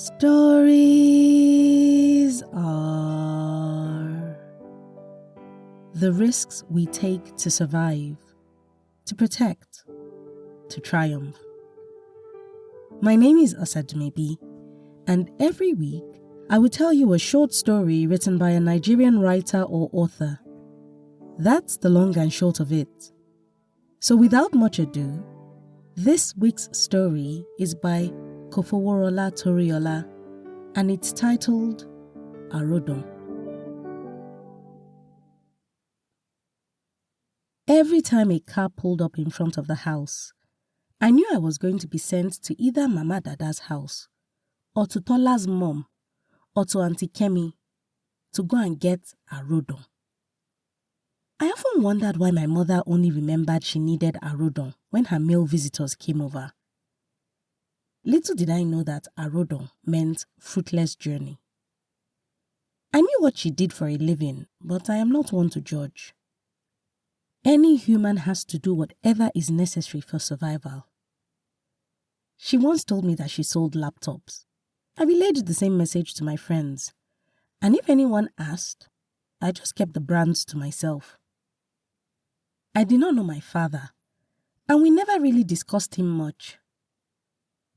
Stories are the risks we take to survive, to protect, to triumph. My name is Osadumebi, and every week I will tell you a short story written by a Nigerian writer or author. That's the long and short of it. So without much ado, this week's story is by Kofoworola Toriola, and it's titled Arodun. Every time a car pulled up in front of the house, I knew I was going to be sent to either Mama Dada's house, or to Tola's mom, or to Auntie Kemi to go and get Arodun. I often wondered why my mother only remembered she needed Arodun when her male visitors came over. Little did I know that Arodun meant fruitless journey. I knew what she did for a living, but I am not one to judge. Any human has to do whatever is necessary for survival. She once told me that she sold laptops. I relayed the same message to my friends, and if anyone asked, I just kept the brands to myself. I did not know my father, and we never really discussed him much.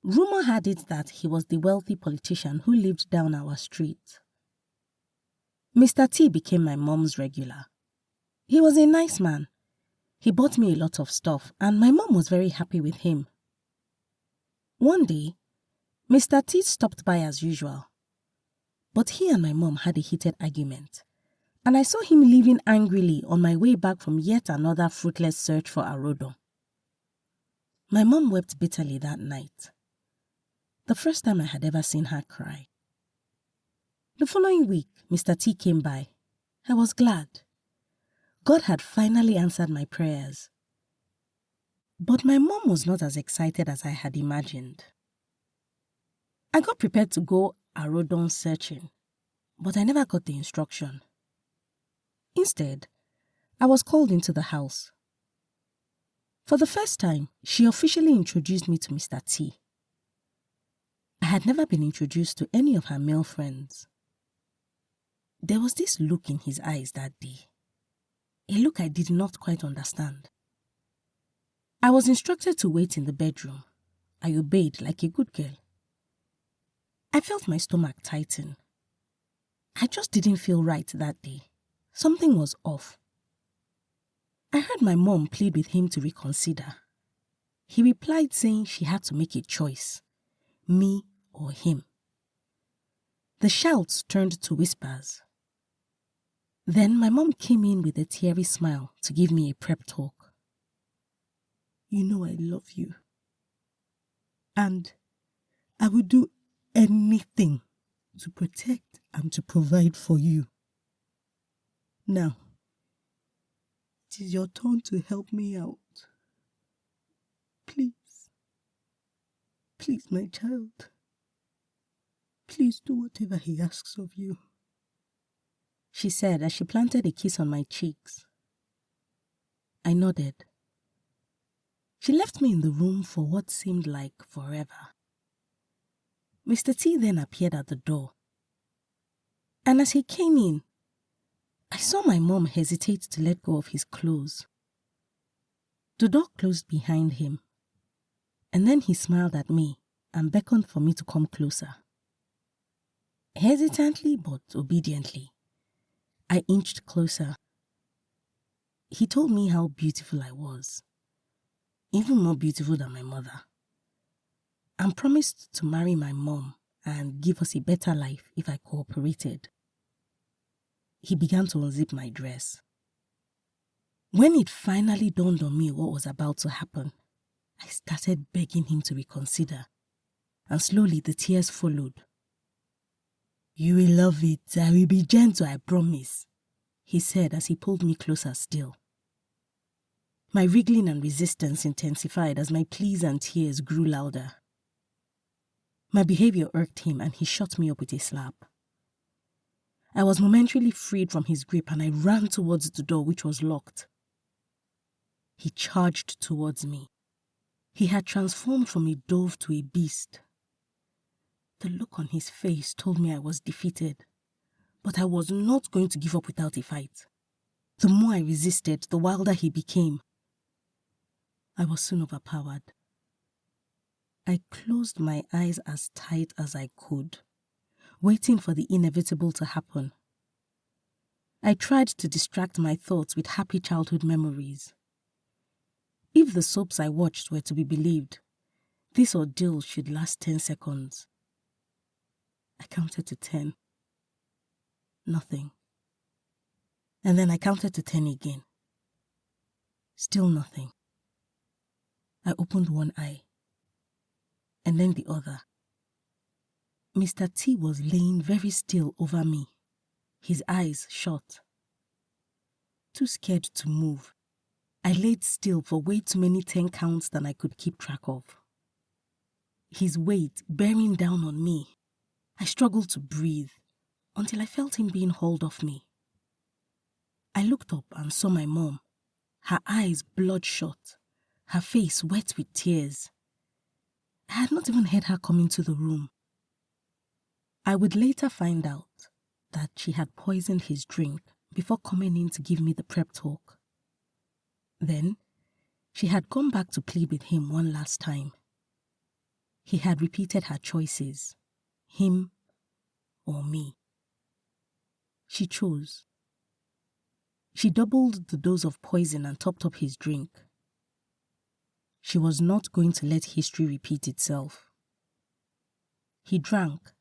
Rumor had it that he was the wealthy politician who lived down our street. Mr. T became my mom's regular. He was a nice man. He bought me a lot of stuff, and my mom was very happy with him. One day, Mr. T stopped by as usual, but he and my mom had a heated argument, and I saw him leaving angrily on my way back from yet another fruitless search for Arodun. My mom wept bitterly that night. The first time I had ever seen her cry. The following week, Mr. T came by. I was glad. God had finally answered my prayers. But my mom was not as excited as I had imagined. I got prepared to go Arodun searching, but I never got the instruction. Instead, I was called into the house. For the first time, she officially introduced me to Mr. T. I had never been introduced to any of her male friends. There was this look in his eyes that day, a look I did not quite understand. I was instructed to wait in the bedroom. I obeyed like a good girl. I felt my stomach tighten. I just didn't feel right that day. Something was off. I heard my mom plead with him to reconsider. He replied saying she had to make a choice, me or him. The shouts turned to whispers. Then my mom came in with a teary smile to give me a prep talk. You know I love you. And I will do anything to protect and to provide for you. Now, it is your turn to help me out. Please. Please, my child. Please do whatever he asks of you, she said as she planted a kiss on my cheeks. I nodded. She left me in the room for what seemed like forever. Mr. T then appeared at the door. And as he came in, I saw my mom hesitate to let go of his clothes. The door closed behind him, and then he smiled at me and beckoned for me to come closer. Hesitantly but obediently, I inched closer. He told me how beautiful I was, even more beautiful than my mother, and promised to marry my mom and give us a better life if I cooperated. He began to unzip my dress. When it finally dawned on me what was about to happen, I started begging him to reconsider, and slowly the tears followed. You will love it. I will be gentle, I promise, he said as he pulled me closer still. My wriggling and resistance intensified as my pleas and tears grew louder. My behavior irked him and he shut me up with a slap. I was momentarily freed from his grip and I ran towards the door, which was locked. He charged towards me. He had transformed from a dove to a beast. The look on his face told me I was defeated, but I was not going to give up without a fight. The more I resisted, the wilder he became. I was soon overpowered. I closed my eyes as tight as I could, waiting for the inevitable to happen. I tried to distract my thoughts with happy childhood memories. If the soaps I watched were to be believed, this ordeal should last 10 seconds. I counted to 10. Nothing. And then I counted to 10 again. Still nothing. I opened one eye, and then the other. Mr. T was laying very still over me, his eyes shut. Too scared to move, I laid still for way too many 10 counts than I could keep track of. His weight bearing down on me, I struggled to breathe until I felt him being hauled off me. I looked up and saw my mom, her eyes bloodshot, her face wet with tears. I had not even heard her come into the room. I would later find out that she had poisoned his drink before coming in to give me the prep talk. Then, she had gone back to plead with him one last time. He had repeated her choices, him or me. She chose. She doubled the dose of poison and topped up his drink. She was not going to let history repeat itself. He drank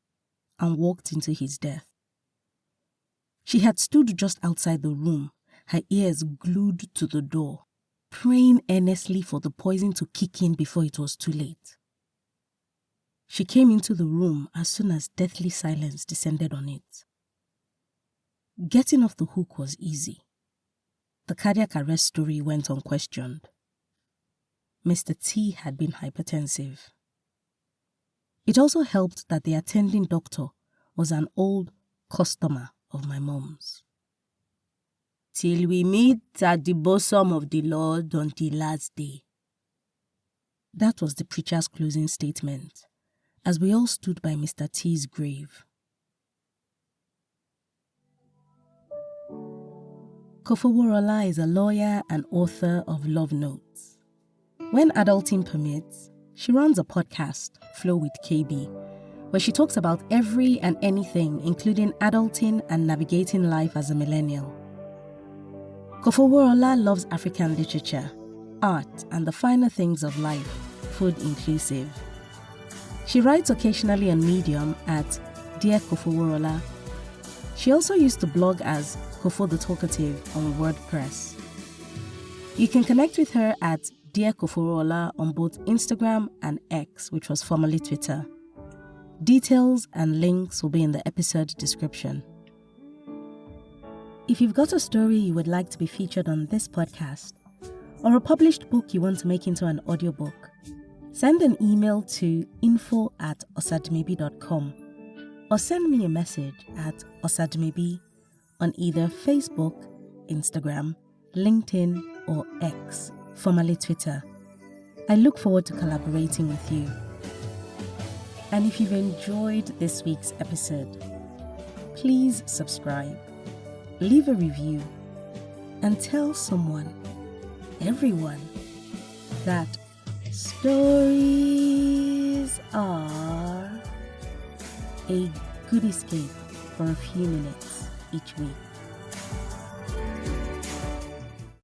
and walked into his death. She had stood just outside the room, her ears glued to the door, praying earnestly for the poison to kick in before it was too late. She came into the room as soon as deathly silence descended on it. Getting off the hook was easy. The cardiac arrest story went unquestioned. Mr. T had been hypertensive. It also helped that the attending doctor was an old customer of my mom's. Till we meet at the bosom of the Lord on the last day. That was the preacher's closing statement, as we all stood by Mr. T's grave. Kofoworola is a lawyer and author of Love Notes. When adulting permits, she runs a podcast, Flow with KB, where she talks about every and anything, including adulting and navigating life as a millennial. Kofoworola loves African literature, art, and the finer things of life, food inclusive. She writes occasionally on Medium at Dear Kofoworola. She also used to blog as Kofo the Talkative on WordPress. You can connect with her at Dear Kofoworola on both Instagram and X, which was formerly Twitter. Details and links will be in the episode description. If you've got a story you would like to be featured on this podcast, or a published book you want to make into an audiobook, send an email to info@osadmebi.com or send me a message at osadmebi on either Facebook, Instagram, LinkedIn, or X, formerly Twitter. I look forward to collaborating with you. And if you've enjoyed this week's episode, please subscribe, leave a review, and tell someone, everyone, that stories are a good escape for a few minutes each week.